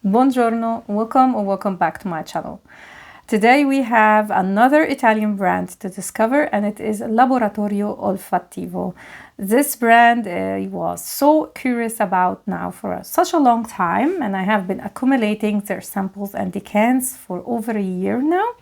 Buongiorno, welcome or welcome back to my channel. Today we have another Italian brand to discover, and it is Laboratorio Olfattivo. This brand I was so curious about now for such a long time, and I have been accumulating their samples and decants for over a year now.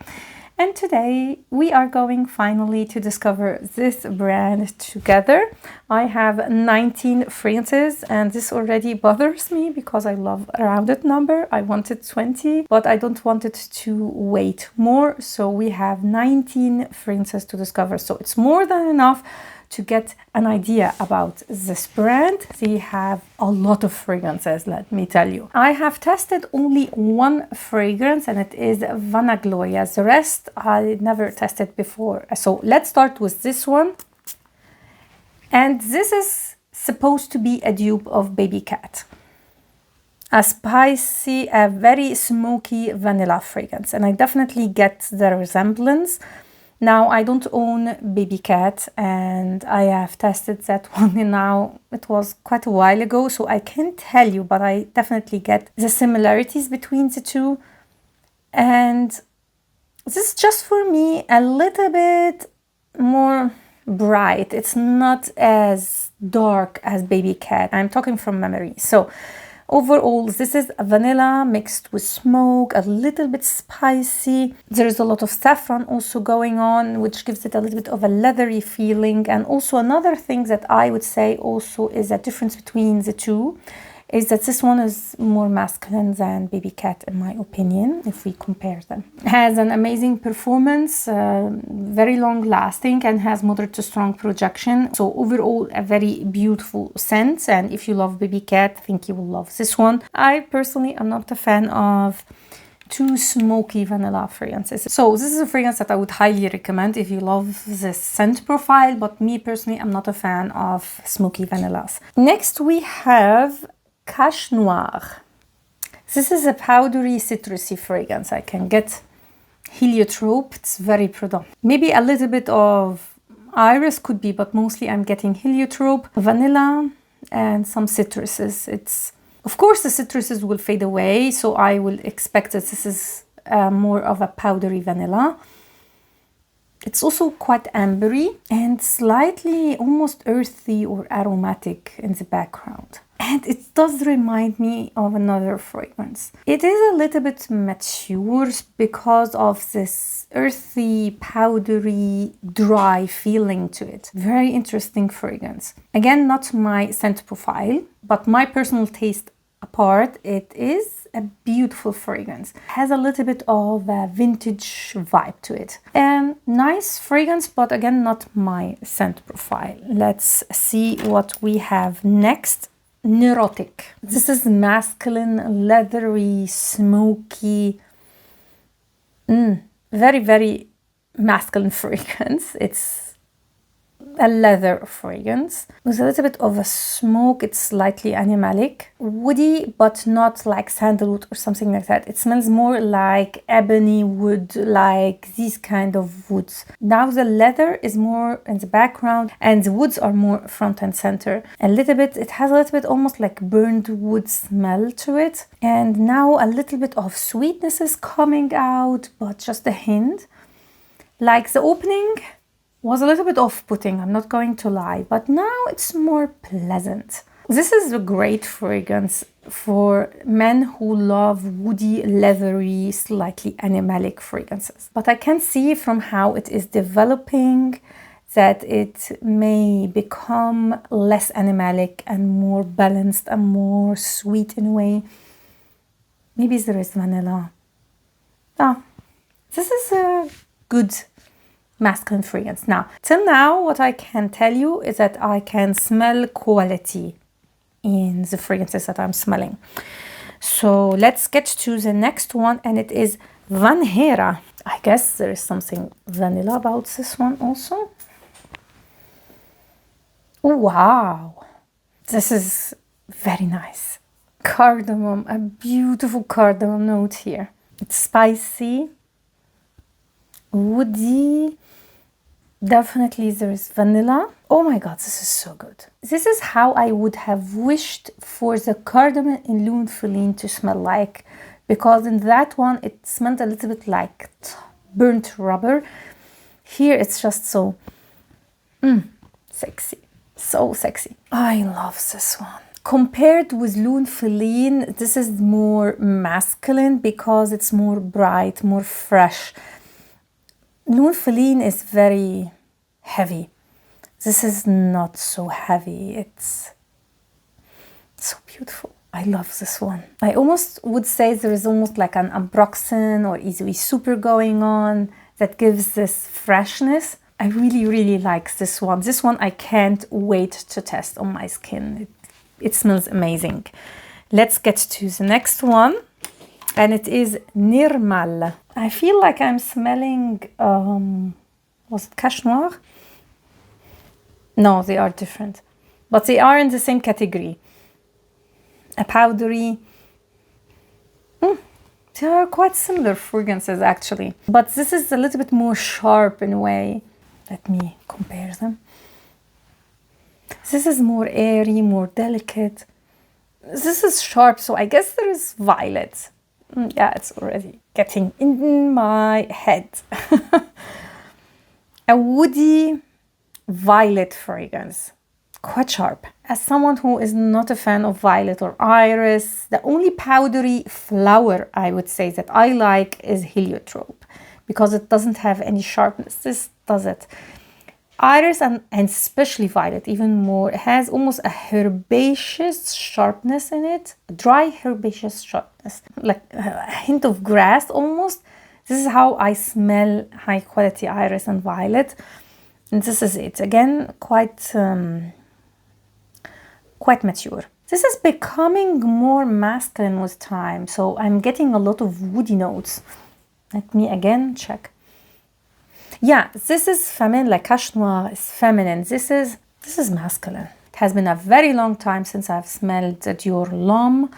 And today we are going finally to discover this brand together. I have 19 fragrances, and this already bothers me because I love a rounded number. I wanted 20, but I don't want it to wait more. So we have 19 fragrances to discover. So it's more than enough to get an idea about this brand. They have a lot of fragrances, let me tell you. I have tested only one fragrance, and it is Vanagloria. The rest I never tested before. So let's start with this one. And this is supposed to be a dupe of Baby Cat. A spicy, a very smoky vanilla fragrance. And I definitely get the resemblance. Now, I don't own Baby Cat, and I have tested that one now. It was quite a while ago, so I can't tell you, but I definitely get the similarities between the two. And this is just for me a little bit more bright. It's not as dark as Baby Cat. I'm talking from memory. So overall, this is vanilla mixed with smoke, a little bit spicy. There is a lot of saffron also going on, which gives it a little bit of a leathery feeling. And also another thing that I would say also is a difference between the two is that this one is more masculine than Baby Cat, in my opinion, if we compare them. It has an amazing performance, very long lasting, and has moderate to strong projection. So overall, a very beautiful scent. And if you love Baby Cat, I think you will love this one. I personally am not a fan of too smoky vanilla fragrances. So this is a fragrance that I would highly recommend if you love this scent profile, but me personally, I'm not a fan of smoky vanillas. Next, we have Cache Noir. This is a powdery citrusy fragrance. I can get heliotrope. It's very predominant. Maybe a little bit of iris could be, but mostly I'm getting heliotrope, vanilla, and some citruses. Of course, the citruses will fade away, so I will expect that this is more of a powdery vanilla. It's also quite ambery and slightly almost earthy or aromatic in the background. And it does remind me of another fragrance. It is a little bit mature because of this earthy, powdery, dry feeling to it. Very interesting fragrance. Again, not my scent profile, but my personal taste apart, it is a beautiful fragrance. It has a little bit of a vintage vibe to it. Nice fragrance, but again, not my scent profile. Let's see what we have next. Neurotic. This is masculine, leathery, smoky, very, very masculine fragrance. It's a leather fragrance with a little bit of a smoke. It's slightly animalic, woody, but not like sandalwood or something like that. It smells more like ebony wood, like these kind of woods. Now the leather is more in the background and the woods are more front and center. It has a little bit almost like burned wood smell to it. And now a little bit of sweetness is coming out, but just a hint. Like the opening was a little bit off-putting, I'm not going to lie, but now it's more pleasant. This is a great fragrance for men who love woody, leathery, slightly animalic fragrances. But I can see from how it is developing that it may become less animalic and more balanced and more sweet in a way. Maybe there is vanilla. This is a good masculine fragrance. Now, till now, what I can tell you is that I can smell quality in the fragrances that I'm smelling. So let's get to the next one, and it is Van Hera. I guess there is something vanilla about this one also. Oh, wow. This is very nice. Cardamom, a beautiful cardamom note here. It's spicy, woody, Definitely there is vanilla. Oh my god, this is so good. This is how I would have wished for the cardamom in Lune Feline to smell like, because in that one it smelled a little bit like burnt rubber. Here it's just so sexy, so sexy. I love this one. Compared with Lune Feline, this is more masculine because it's more bright, more fresh. Lune Feline is very heavy. This is not so heavy. It's so beautiful. I love this one. I almost would say there is almost like an ambroxan or easily super going on that gives this freshness. I really, really like this one. This one I can't wait to test on my skin. It smells amazing. Let's get to the next one. And it is Nirmal. I feel like I'm smelling, was it Cache Noir? No, they are different. But they are in the same category. A Powdery. They are quite similar fragrances actually. But this is a little bit more sharp in a way. Let me compare them. This is more airy, more delicate. This is sharp, so I guess there is violet. Yeah, it's already getting in my head. A woody violet fragrance, quite sharp. As someone who is not a fan of violet or iris, the only powdery flower I would say that I like is heliotrope because it doesn't have any sharpness. This does it. Iris and especially violet even more, it has almost a herbaceous sharpness in it, dry herbaceous sharpness, like a hint of grass almost. This is how I smell high quality iris and violet, and this is it. Again, quite mature. This is becoming more masculine with time, so I'm getting a lot of woody notes. Let me again check. Yeah, this is feminine, like Cache Noir is feminine. This is masculine. It has been a very long time since I've smelled Dior L'Homme.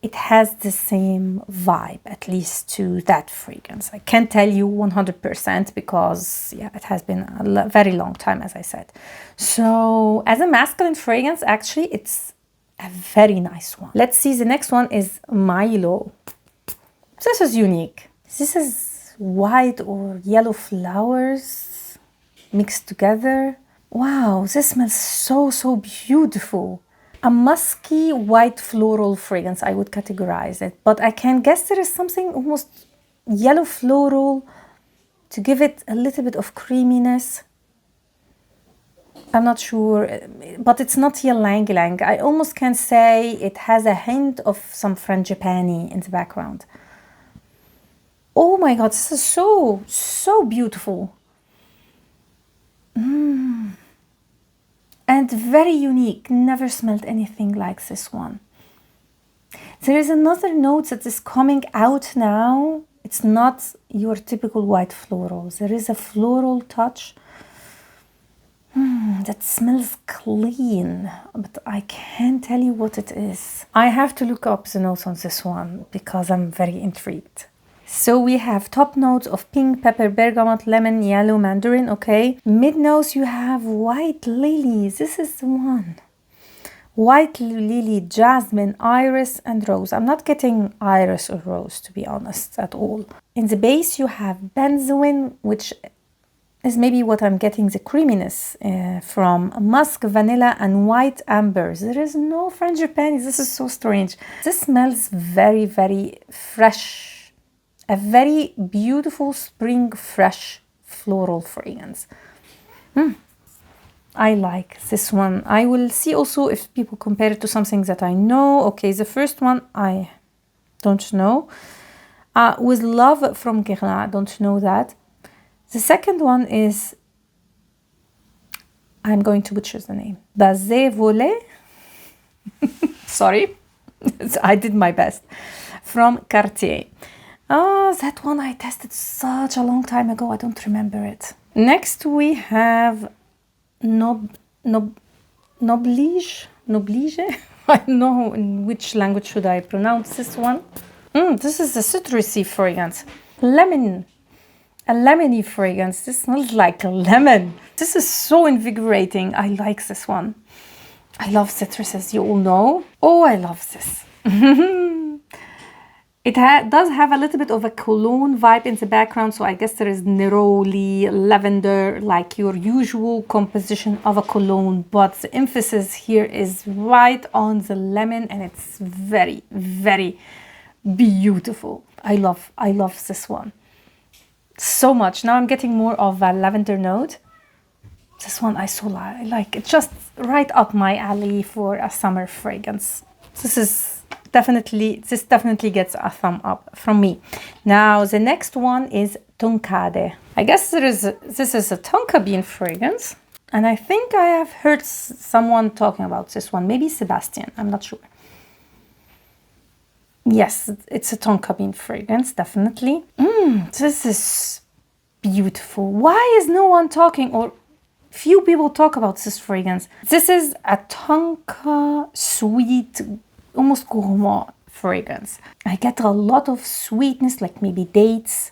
It has the same vibe, at least to that fragrance. I can't tell you 100% because, yeah, it has been a very long time, as I said. So, as a masculine fragrance, actually, it's a very nice one. Let's see, the next one is Milo. This is unique. This is white or yellow flowers mixed together. Wow, this smells so beautiful. A musky white floral fragrance, I would categorize it, but I can guess there is something almost yellow floral to give it a little bit of creaminess. I'm not sure, but it's not ylang ylang. I almost can say it has a hint of some frangipani in the background. Oh my god, this is so beautiful. And very unique. Never smelled anything like this one. There is another note that is coming out now. It's not your typical white floral. There is a floral touch that smells clean, but I can't tell you what it is. I have to look up the notes on this one because I'm very intrigued. So we have top notes of pink, pepper, bergamot, lemon, yellow, mandarin, okay. Mid notes you have white lily. This is the one. White lily, jasmine, iris, and rose. I'm not getting iris or rose, to be honest, at all. In the base you have benzoin, which is maybe what I'm getting the creaminess from. Musk, vanilla, and white ambers. There is no frangipani. This is so strange. This smells very fresh. A very beautiful spring fresh floral fragrance. I like this one. I will see also if people compare it to something that I know. Okay, the first one I don't know. With Love from Guerlain, I don't know that. The second one is, I'm going to butcher the name. Bazé Volé. Sorry, I did my best. From Cartier. That one I tested such a long time ago. I don't remember it. Next we have Noblige. I don't know in which language should I pronounce this one. This is a citrusy fragrance. Lemon a lemony fragrance. This smells like a lemon. This is so invigorating. I like this one. I love citrus, as you all know. Oh, I love this. It does have a little bit of a cologne vibe in the background, so I guess there is neroli, lavender, like your usual composition of a cologne, but the emphasis here is right on the lemon, and it's very, very beautiful. I love this one so much. Now I'm getting more of a lavender note. This one I so like. It's just right up my alley for a summer fragrance. This definitely gets a thumb up from me. Now the next one is Toncade. I guess this is a tonka bean fragrance, and I think I have heard someone talking about this one. Maybe Sebastian, I'm not sure. Yes, it's a tonka bean fragrance, definitely. This is beautiful. Why is no one talking, or few people talk about this fragrance? This is a tonka sweet, almost gourmand fragrance. I get a lot of sweetness, like maybe dates,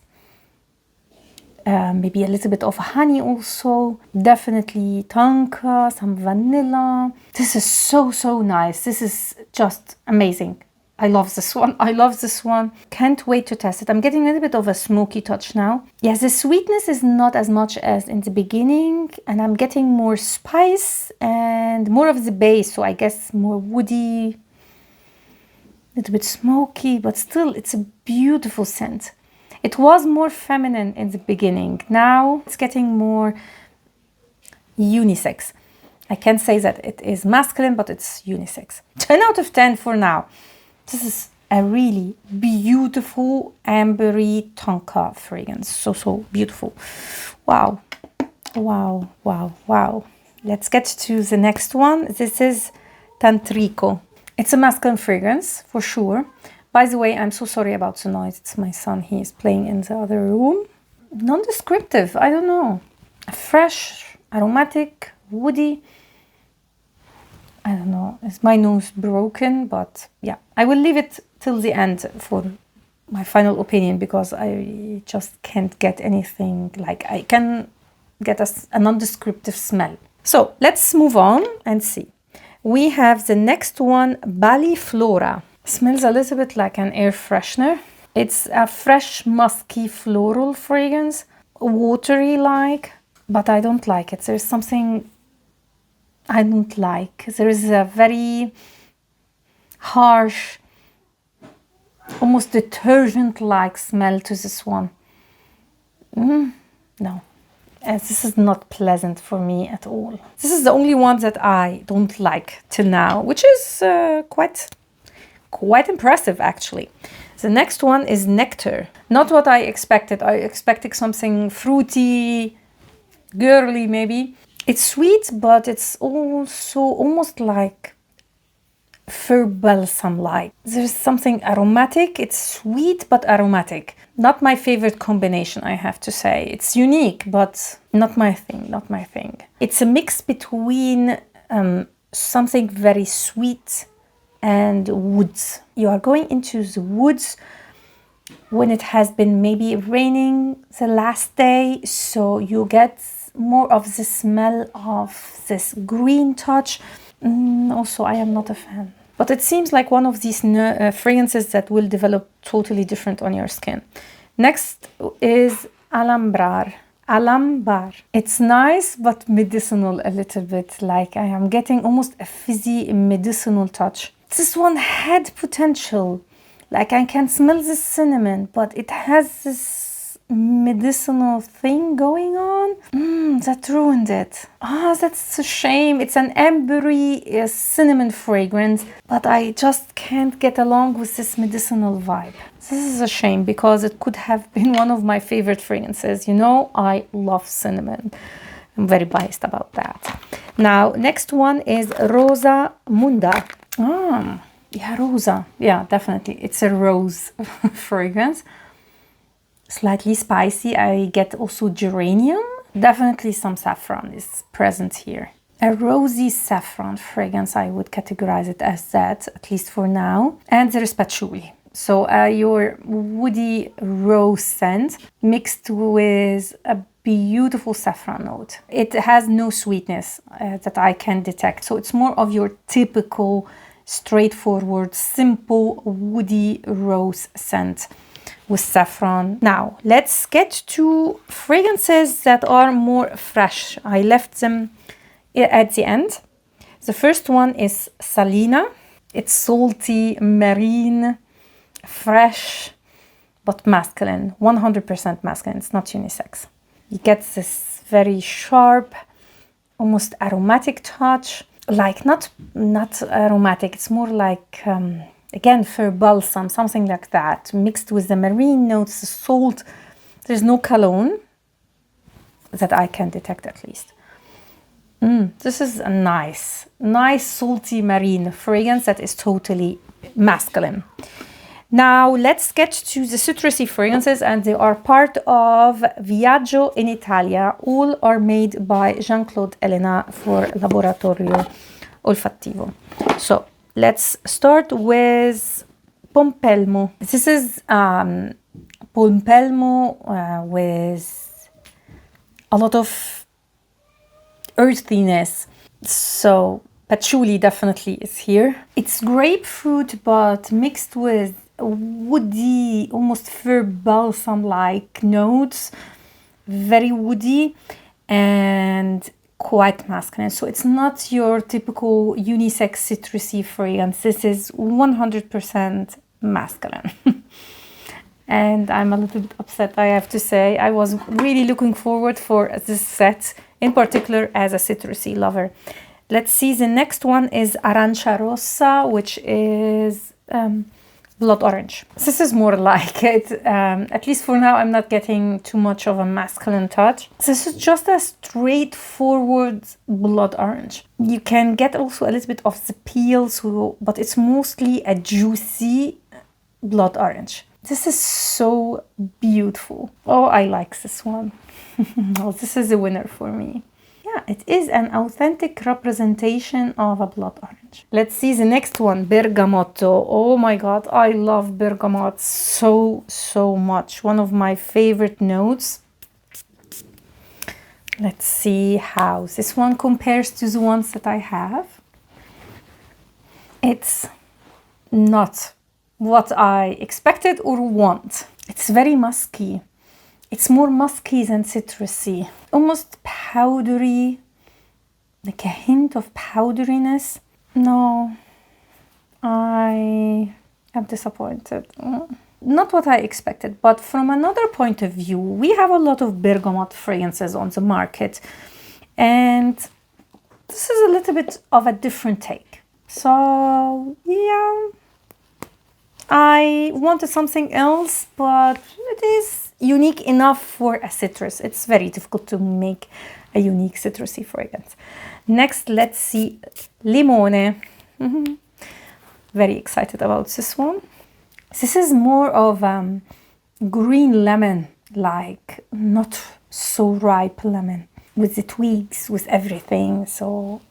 maybe a little bit of honey also. Definitely tonka, some vanilla. This is so nice. This is just amazing. I love this one. I love this one. Can't wait to test it. I'm getting a little bit of a smoky touch now. Yes, the sweetness is not as much as in the beginning, and I'm getting more spice and more of the base. So I guess more woody, a little bit smoky, but still it's a beautiful scent. It was more feminine in the beginning. Now it's getting more unisex. I can't say that it is masculine, but it's unisex. 10 out of 10 for now. This is a really beautiful ambery tonka fragrance. So beautiful. Wow. Let's get to the next one. This is Tantrico. It's a masculine fragrance for sure. By the way, I'm so sorry about the noise. It's my son. He is playing in the other room. Non-descriptive. I don't know. Fresh, aromatic, woody. I don't know, is my nose broken? But yeah, I will leave it till the end for my final opinion, because I just can't get anything, like I can get a non-descriptive smell. So let's move on and see. We have the next one, Bali Flora. Smells a little bit like an air freshener. It's a fresh, musky floral fragrance, watery like, but I don't like it. There's something I don't like. There is a very harsh, almost detergent-like smell to this one. No, this is not pleasant for me at all. This is the only one that I don't like till now, which is quite impressive actually. The next one is Nectar. Not what I expected. I expected something fruity, girly maybe. It's sweet, but it's also almost like fir balsam-like. There's something aromatic. It's sweet, but aromatic. Not my favorite combination, I have to say. It's unique, but not my thing. It's a mix between something very sweet and woods. You are going into the woods when it has been maybe raining the last day, so you get more of the smell of this green touch. Also, I am not a fan. But it seems like one of these fragrances that will develop totally different on your skin. Next is Alambar. It's nice, but medicinal a little bit. Like I am getting almost a fizzy medicinal touch. This one had potential. Like I can smell the cinnamon, but it has this medicinal thing going on. That ruined it. That's a shame. It's an ambery cinnamon fragrance, but I just can't get along with this medicinal vibe. This is a shame, because it could have been one of my favorite fragrances. You know, I love cinnamon. I'm very biased about that. Now, next one is Rosa Munda. Yeah, Rosa. Yeah, definitely. It's a rose fragrance. Slightly spicy. I get also geranium. Definitely some saffron is present here. A rosy saffron fragrance, I would categorize it as that, at least for now. And there is patchouli. So your woody rose scent mixed with a beautiful saffron note. It has no sweetness that I can detect. So it's more of your typical, straightforward, simple, woody rose scent with saffron. Now, let's get to fragrances that are more fresh. I left them at the end. The first one is Salina. It's salty, marine, fresh, but masculine. 100% masculine. It's not unisex. You get this very sharp, almost aromatic touch. Like not aromatic. It's more like again, fir balsam, something like that, mixed with the marine notes, the salt. There's no cologne that I can detect, at least. This is a nice salty marine fragrance that is totally masculine. Now let's get to the citrusy fragrances, and they are part of Viaggio in Italia. All are made by Jean-Claude Elena for Laboratorio Olfattivo. So let's start with Pompelmo. This is Pompelmo with a lot of earthiness. So patchouli definitely is here. It's grapefruit, but mixed with woody, almost fir balsam-like notes. Very woody and quite masculine. So it's not your typical unisex citrusy fragrance. This is 100% masculine. And I'm a little bit upset, I have to say. I was really looking forward for this set, in particular as a citrusy lover. Let's see, the next one is Arancia Rossa, which is blood orange. This is more like it, at least for now. I'm not getting too much of a masculine touch. This is just a straightforward blood orange. You can get also a little bit of the peel, but it's mostly a juicy blood orange. This is so beautiful. Oh, I like this one. Oh, this is a winner for me. Yeah, it is an authentic representation of a blood orange. Let's see the next one, Bergamotto. Oh my God, I love bergamot so much. One of my favorite notes. Let's see how this one compares to the ones that I have. It's not what I expected or want. It's very musky. It's more musky than citrusy. Almost powdery, like a hint of powderiness. No, I am disappointed. Not what I expected, but from another point of view, we have a lot of bergamot fragrances on the market, and this is a little bit of a different take. So yeah, I wanted something else, but it is unique enough for a citrus. It's very difficult to make a unique citrusy fragrance. Next, let's see Limone. Very excited about this one. This is more of green lemon, like not so ripe lemon, with the twigs, with everything. So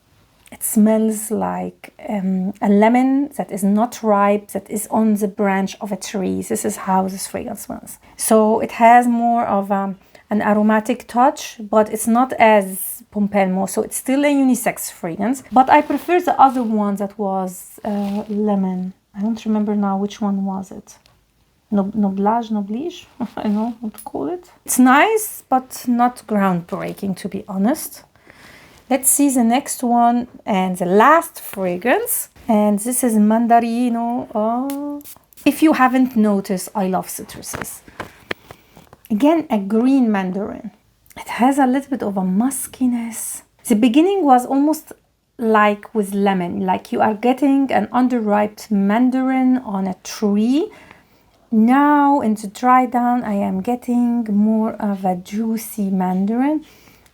it smells like a lemon that is not ripe, that is on the branch of a tree. This is how this fragrance smells. So it has more of an aromatic touch, but it's not as Pompelmo. So it's still a unisex fragrance. But I prefer the other one that was lemon. I don't remember now which one was it. Noblige, I don't know what to call it. It's nice, but not groundbreaking, to be honest. Let's see the next one and the last fragrance. And this is Mandarino. Oh. If you haven't noticed, I love citruses. Again, a green mandarin. It has a little bit of a muskiness. The beginning was almost like with lemon, like you are getting an underripe mandarin on a tree. Now in the dry down, I am getting more of a juicy mandarin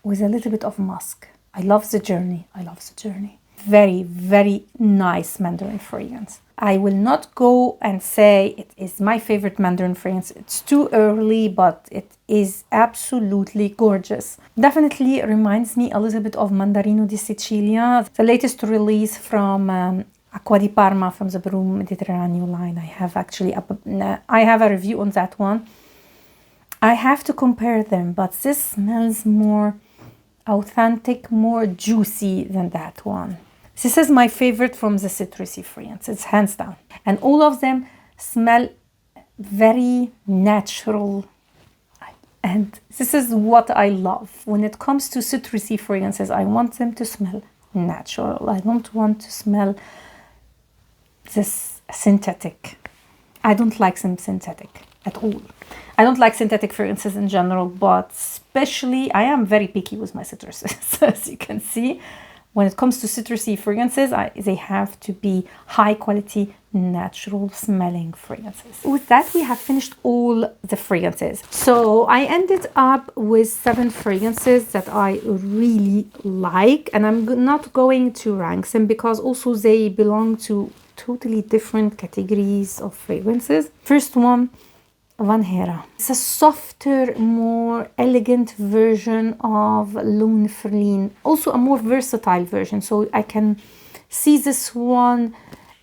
with a little bit of musk. I love the journey. Very, very nice mandarin fragrance. I will not go and say it is my favorite mandarin fragrance. It's too early, but it is absolutely gorgeous. Definitely reminds me a little bit of Mandarino di Sicilia, the latest release from Acqua di Parma from the Broom Mediterraneo line. I have a review on that one. I have to compare them, but this smells more authentic, more juicy than that one. This is my favorite from the citrusy fragrances, hands down. And all of them smell very natural. And this is what I love. When it comes to citrusy fragrances, I want them to smell natural. I don't want to smell this synthetic. I don't like them synthetic at all. I don't like synthetic fragrances in general, but especially I am very picky with my citruses. As you can see, when it comes to citrusy fragrances, they have to be high quality, natural smelling fragrances. With that, we have finished all the fragrances. So I ended up with 7 fragrances that I really like, and I'm not going to rank them because also they belong to totally different categories of fragrances. First one, Van Hera. It's a softer, more elegant version of Lune Ferline. Also a more versatile version. So I can see this one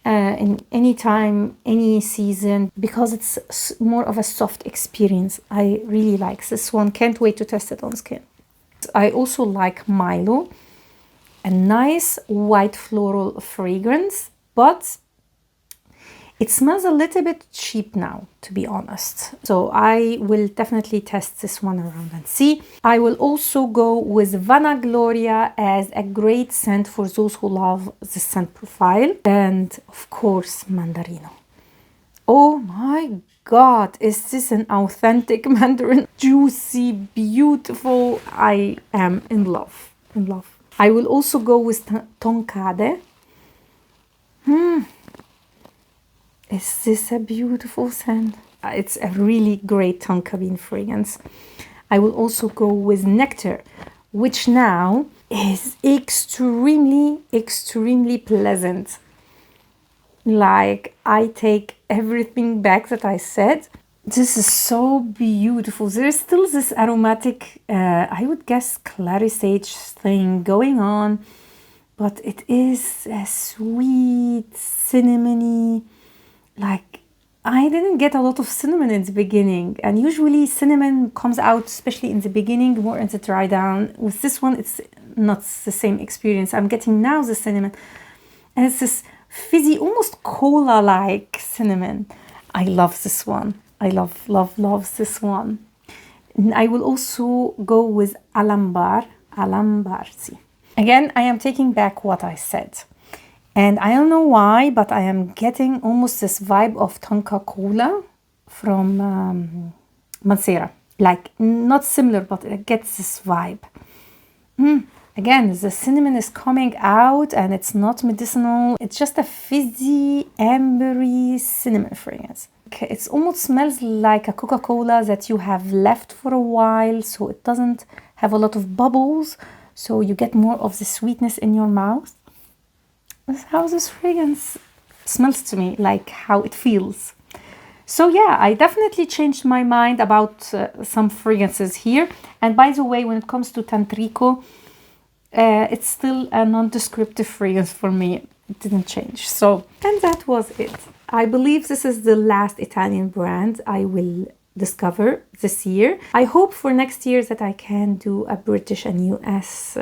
in any time, any season, because it's more of a soft experience. I really like this one. Can't wait to test it on skin. I also like Milo. A nice white floral fragrance, but it smells a little bit cheap now, to be honest. So I will definitely test this one around and see. I will also go with Vanagloria as a great scent for those who love the scent profile. And of course, Mandarino. Oh my God, is this an authentic Mandarin? Juicy, beautiful. I am in love, in love. I will also go with Tonkade. Is this a beautiful scent? It's a really great tonka bean fragrance. I will also go with Nectar, which now is extremely, extremely pleasant. Like, I take everything back that I said. This is so beautiful. There is still this aromatic, I would guess, clary sage thing going on, but it is a sweet, cinnamony. Like, I didn't get a lot of cinnamon in the beginning, and usually cinnamon comes out, especially in the beginning, more in the dry down. With this one, it's not the same experience. I'm getting now the cinnamon, and it's this fizzy, almost cola-like cinnamon. I love this one. I love this one. And I will also go with Alambarzi. Again, I am taking back what I said. And I don't know why, but I am getting almost this vibe of Tonka Cola from Mancera. Like, not similar, but it gets this vibe. Again, the cinnamon is coming out and it's not medicinal. It's just a fizzy, ambery cinnamon fragrance. Okay, it almost smells like a Coca-Cola that you have left for a while, so it doesn't have a lot of bubbles, so you get more of the sweetness in your mouth. That's how this fragrance smells to me, like how it feels. So yeah, I definitely changed my mind about some fragrances here. And by the way, when it comes to Tantrico, it's still a non-descriptive fragrance for me. It didn't change. So, and that was it. I believe this is the last Italian brand I will discover this year. I hope for next year that I can do a British and US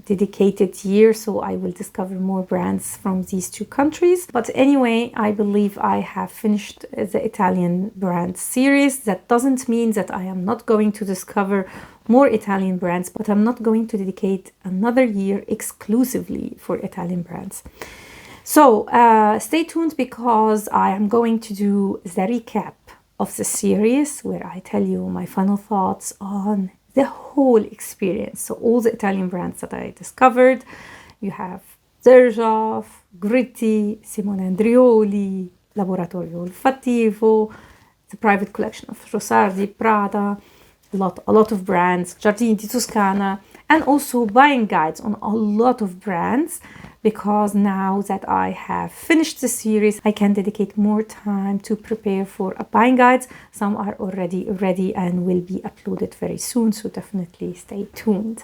dedicated year, so I will discover more brands from these two countries. But anyway, I believe I have finished the Italian brand series. That doesn't mean that I am not going to discover more Italian brands, but I'm not going to dedicate another year exclusively for Italian brands. So stay tuned, because I am going to do the recap of the series where I tell you my final thoughts on the whole experience. So all the Italian brands that I discovered, you have Xerjoff, Gritti, Simone Andrioli, Laboratorio Olfattivo, the private collection of Rossardi, Prada, a lot of brands, Giardini di Toscana, and also buying guides on a lot of brands, because now that I have finished the series, I can dedicate more time to prepare for buying guides. Some are already ready and will be uploaded very soon, so definitely stay tuned.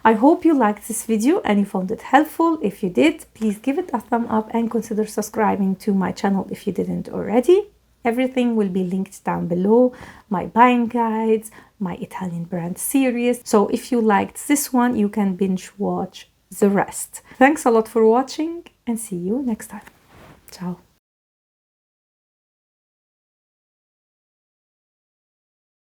I hope you liked this video and you found it helpful. If you did, please give it a thumb up and consider subscribing to my channel if you didn't already. Everything will be linked down below, my buying guides, my Italian brand series. So if you liked this one, you can binge watch the rest. Thanks a lot for watching and see you next time. Ciao.